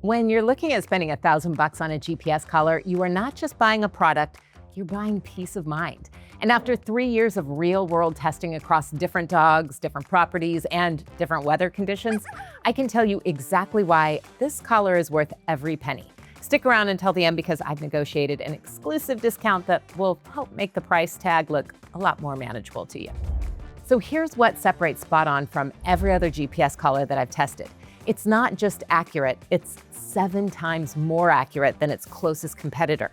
When you're looking at spending $1,000 on a GPS collar, you are not just buying a product, you're buying peace of mind. And after 3 years of real-world testing across different dogs, different properties, and different weather conditions, I can tell you exactly why this collar is worth every penny. Stick around until the end because I've negotiated an exclusive discount that will help make the price tag look a lot more manageable to you. So here's what separates SpotOn from every other GPS collar that I've tested. It's not just accurate, it's 7 times more accurate than its closest competitor.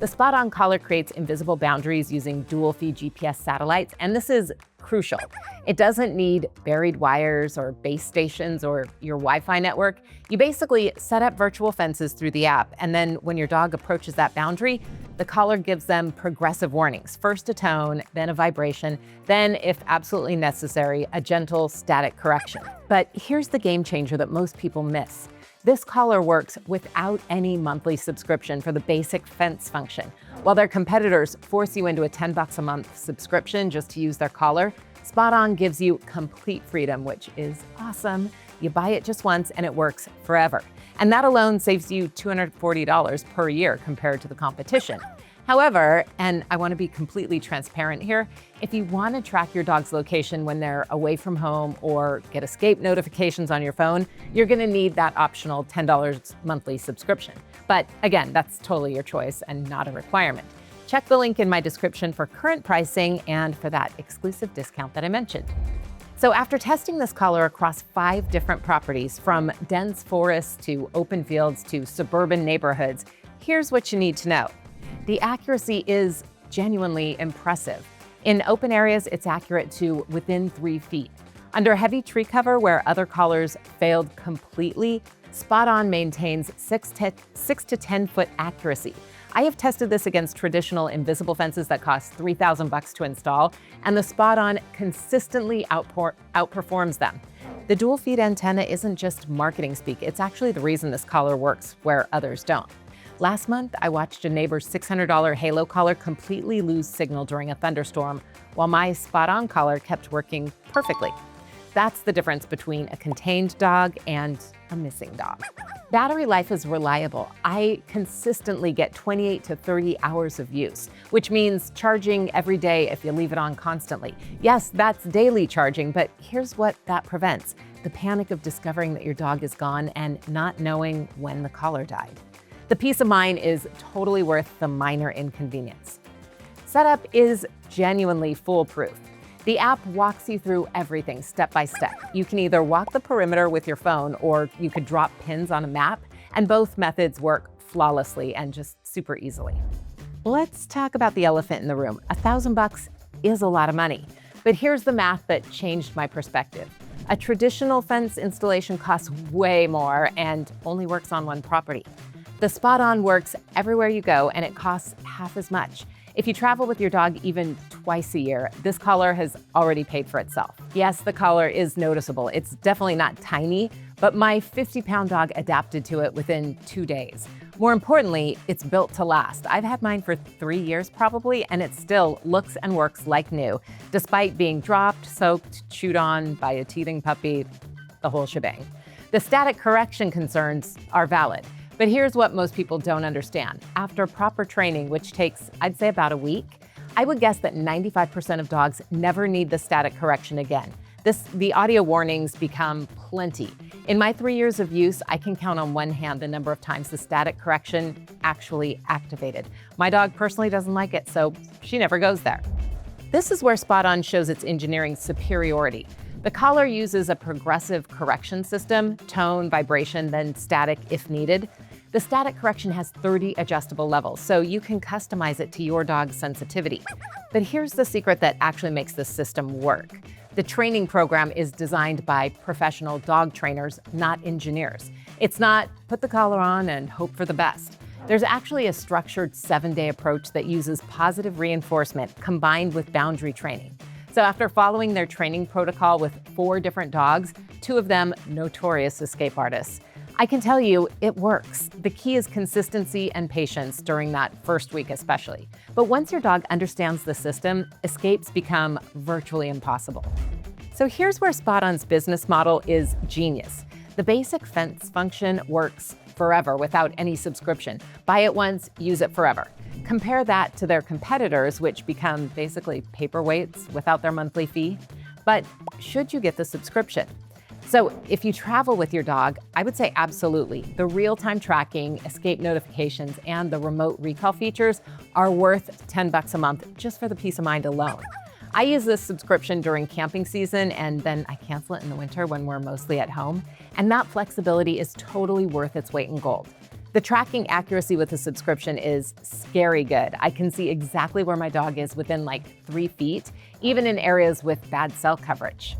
The SpotOn collar creates invisible boundaries using dual-feed GPS satellites, and this is crucial. It doesn't need buried wires or base stations or your Wi-Fi network. You basically set up virtual fences through the app, and then when your dog approaches that boundary, the collar gives them progressive warnings. First a tone, then a vibration, then, if absolutely necessary, a gentle static correction. But here's the game changer that most people miss. This collar works without any monthly subscription for the basic fence function. While their competitors force you into a $10 a month subscription just to use their collar, SpotOn gives you complete freedom, which is awesome. You buy it just once and it works forever. And that alone saves you $240 per year compared to the competition. However, and I want to be completely transparent here, if you want to track your dog's location when they're away from home or get escape notifications on your phone, you're going to need that optional $10 monthly subscription. But again, that's totally your choice and not a requirement. Check the link in my description for current pricing and for that exclusive discount that I mentioned. So after testing this collar across 5 different properties, from dense forests to open fields to suburban neighborhoods, here's what you need to know. The accuracy is genuinely impressive. In open areas, it's accurate to within 3 feet. Under heavy tree cover where other collars failed completely, SpotOn maintains 6 to 10 foot accuracy. I have tested this against traditional invisible fences that cost $3,000 to install, and the SpotOn consistently outperforms them. The dual feed antenna isn't just marketing speak, it's actually the reason this collar works where others don't. Last month, I watched a neighbor's $600 Halo collar completely lose signal during a thunderstorm, while my SpotOn collar kept working perfectly. That's the difference between a contained dog and a missing dog. Battery life is reliable. I consistently get 28 to 30 hours of use, which means charging every day if you leave it on constantly. Yes, that's daily charging, but here's what that prevents: the panic of discovering that your dog is gone and not knowing when the collar died. The peace of mind is totally worth the minor inconvenience. Setup is genuinely foolproof. The app walks you through everything step by step. You can either walk the perimeter with your phone or you could drop pins on a map, and both methods work flawlessly and just super easily. Let's talk about the elephant in the room. $1,000 is a lot of money, but here's the math that changed my perspective. A traditional fence installation costs way more and only works on one property. The SpotOn works everywhere you go, and it costs half as much. If you travel with your dog even twice a year, this collar has already paid for itself. Yes, the collar is noticeable. It's definitely not tiny, but my 50-pound dog adapted to it within 2 days. More importantly, it's built to last. I've had mine for 3 years probably, and it still looks and works like new, despite being dropped, soaked, chewed on by a teething puppy, the whole shebang. The static correction concerns are valid. But here's what most people don't understand. After proper training, which takes, I'd say, about a week, I would guess that 95% of dogs never need the static correction again. The audio warnings become plenty. In my 3 years of use, I can count on one hand the number of times the static correction actually activated. My dog personally doesn't like it, so she never goes there. This is where SpotOn shows its engineering superiority. The collar uses a progressive correction system, tone, vibration, then static if needed. The static correction has 30 adjustable levels, so you can customize it to your dog's sensitivity. But here's the secret that actually makes this system work. The training program is designed by professional dog trainers, not engineers. It's not put the collar on and hope for the best. There's actually a structured 7-day approach that uses positive reinforcement combined with boundary training. So after following their training protocol with 4 different dogs, 2 of them notorious escape artists, I can tell you it works. The key is consistency and patience during that first week especially. But once your dog understands the system, escapes become virtually impossible. So here's where SpotOn's business model is genius. The basic fence function works forever without any subscription. Buy it once, use it forever. Compare that to their competitors, which become basically paperweights without their monthly fee. But should you get the subscription? So if you travel with your dog, I would say absolutely. The real-time tracking, escape notifications, and the remote recall features are worth $10 a month just for the peace of mind alone. I use this subscription during camping season, and then I cancel it in the winter when we're mostly at home. And that flexibility is totally worth its weight in gold. The tracking accuracy with the subscription is scary good. I can see exactly where my dog is within like 3 feet, even in areas with bad cell coverage.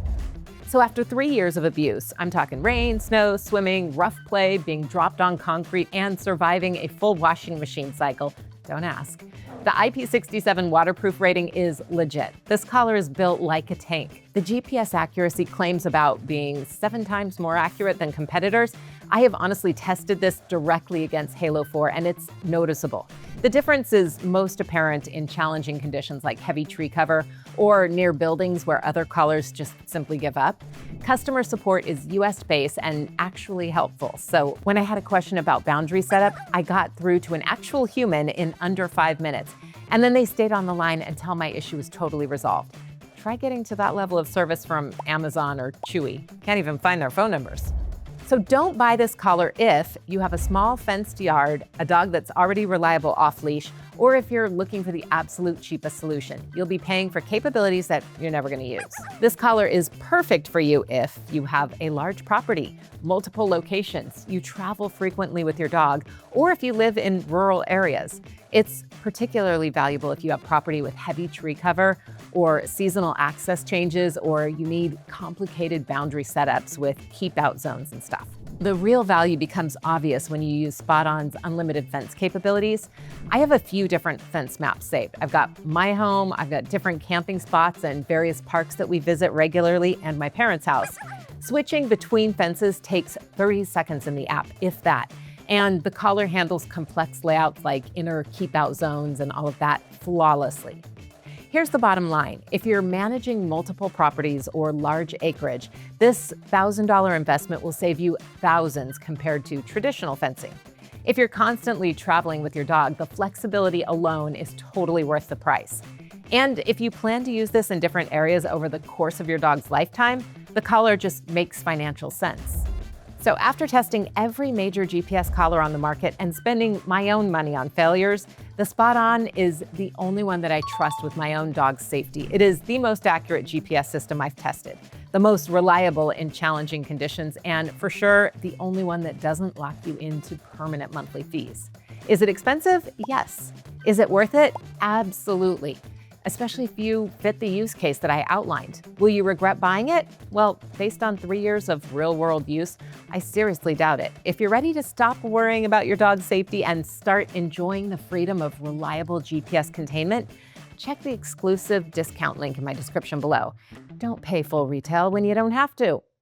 So after 3 years of abuse, I'm talking rain, snow, swimming, rough play, being dropped on concrete, and surviving a full washing machine cycle, don't ask. The IP67 waterproof rating is legit. This collar is built like a tank. The GPS accuracy claims about being 7 times more accurate than competitors. I have honestly tested this directly against Halo 4, and it's noticeable. The difference is most apparent in challenging conditions like heavy tree cover or near buildings where other collars just simply give up. Customer support is US-based and actually helpful. So when I had a question about boundary setup, I got through to an actual human in under 5 minutes. And then they stayed on the line until my issue was totally resolved. Try getting to that level of service from Amazon or Chewy. Can't even find their phone numbers. So don't buy this collar if you have a small fenced yard, a dog that's already reliable off-leash, or if you're looking for the absolute cheapest solution. You'll be paying for capabilities that you're never going to use. This collar is perfect for you if you have a large property, multiple locations, you travel frequently with your dog, or if you live in rural areas. It's particularly valuable if you have property with heavy tree cover or seasonal access changes, or you need complicated boundary setups with keep-out zones and stuff. The real value becomes obvious when you use SpotOn's unlimited fence capabilities. I have a few different fence maps saved. I've got my home, I've got different camping spots and various parks that we visit regularly, and my parents' house. Switching between fences takes 30 seconds in the app, if that. And the collar handles complex layouts like inner keep-out zones and all of that flawlessly. Here's the bottom line. If you're managing multiple properties or large acreage, this $1,000 investment will save you thousands compared to traditional fencing. If you're constantly traveling with your dog, the flexibility alone is totally worth the price. And if you plan to use this in different areas over the course of your dog's lifetime, the collar just makes financial sense. So after testing every major GPS collar on the market and spending my own money on failures, the SpotOn is the only one that I trust with my own dog's safety. It is the most accurate GPS system I've tested, the most reliable in challenging conditions, and for sure, the only one that doesn't lock you into permanent monthly fees. Is it expensive? Yes. Is it worth it? Absolutely. Especially if you fit the use case that I outlined. Will you regret buying it? Well, based on 3 years of real-world use, I seriously doubt it. If you're ready to stop worrying about your dog's safety and start enjoying the freedom of reliable GPS containment, check the exclusive discount link in my description below. Don't pay full retail when you don't have to.